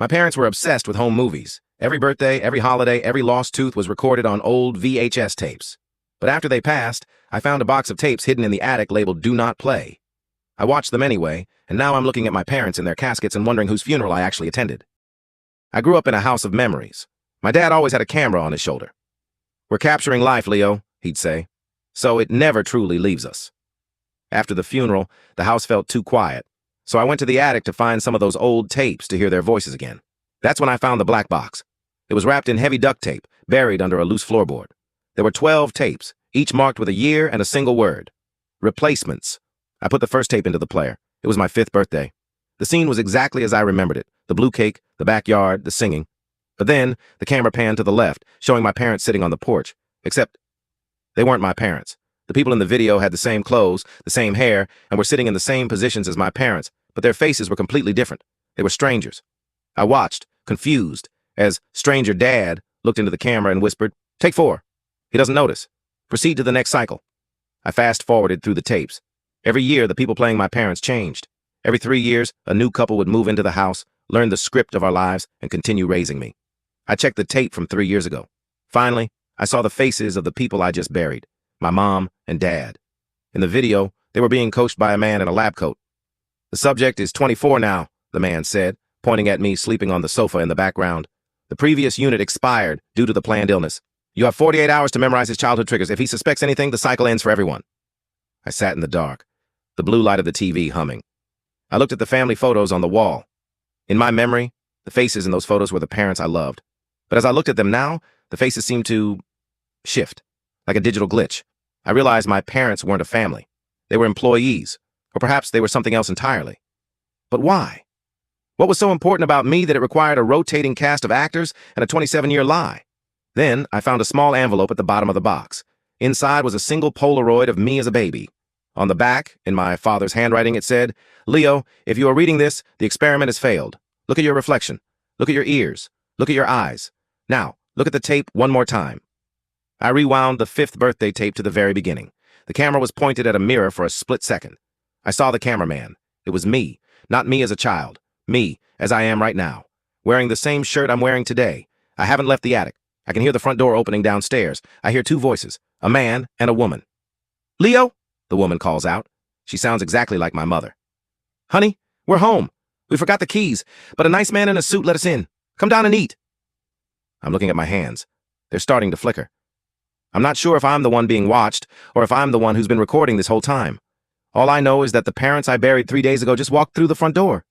My parents were obsessed with home movies. Every birthday, every holiday, every lost tooth was recorded on old VHS tapes. But after they passed, I found a box of tapes hidden in the attic labeled Do Not Play. I watched them anyway, and now I'm looking at my parents in their caskets and wondering whose funeral I actually attended. I grew up in a house of memories. My dad always had a camera on his shoulder. "We're capturing life, Leo," he'd say. So it never truly leaves us. After the funeral, the house felt too quiet, so I went to the attic to find some of those old tapes to hear their voices again. That's when I found the black box. It was wrapped in heavy duct tape, buried under a loose floorboard. There were 12 tapes, each marked with a year and a single word. Replacements. I put the first tape into the player. It was my 5th birthday. The scene was exactly as I remembered it. The blue cake, the backyard, the singing. But then, the camera panned to the left, showing my parents sitting on the porch. Except, they weren't my parents. The people in the video had the same clothes, the same hair, and were sitting in the same positions as my parents, but their faces were completely different. They were strangers. I watched, confused, as Stranger Dad looked into the camera and whispered, "Take 4. He doesn't notice. Proceed to the next cycle." I fast-forwarded through the tapes. Every year, the people playing my parents changed. Every 3 years, a new couple would move into the house, learn the script of our lives, and continue raising me. I checked the tape from 3 years ago. Finally, I saw the faces of the people I just buried, my mom and dad. In the video, they were being coached by a man in a lab coat. "The subject is 24 now," the man said, pointing at me sleeping on the sofa in the background. "The previous unit expired due to the planned illness. You have 48 hours to memorize his childhood triggers. If he suspects anything, the cycle ends for everyone." I sat in the dark, the blue light of the TV humming. I looked at the family photos on the wall. In my memory, the faces in those photos were the parents I loved. But as I looked at them now, the faces seemed to shift, like a digital glitch. I realized my parents weren't a family. They were employees, or perhaps they were something else entirely. But why? What was so important about me that it required a rotating cast of actors and a 27-year lie? Then I found a small envelope at the bottom of the box. Inside was a single Polaroid of me as a baby. On the back, in my father's handwriting, it said, "Leo, if you are reading this, the experiment has failed. Look at your reflection. Look at your ears. Look at your eyes. Now, look at the tape one more time." I rewound the 5th birthday tape to the very beginning. The camera was pointed at a mirror for a split second. I saw the cameraman. It was me, not me as a child. Me, as I am right now. Wearing the same shirt I'm wearing today. I haven't left the attic. I can hear the front door opening downstairs. I hear 2 voices, a man and a woman. "Leo," the woman calls out. She sounds exactly like my mother. "Honey, we're home. We forgot the keys, but a nice man in a suit let us in. Come down and eat." I'm looking at my hands. They're starting to flicker. I'm not sure if I'm the one being watched or if I'm the one who's been recording this whole time. All I know is that the parents I buried 3 days ago just walked through the front door.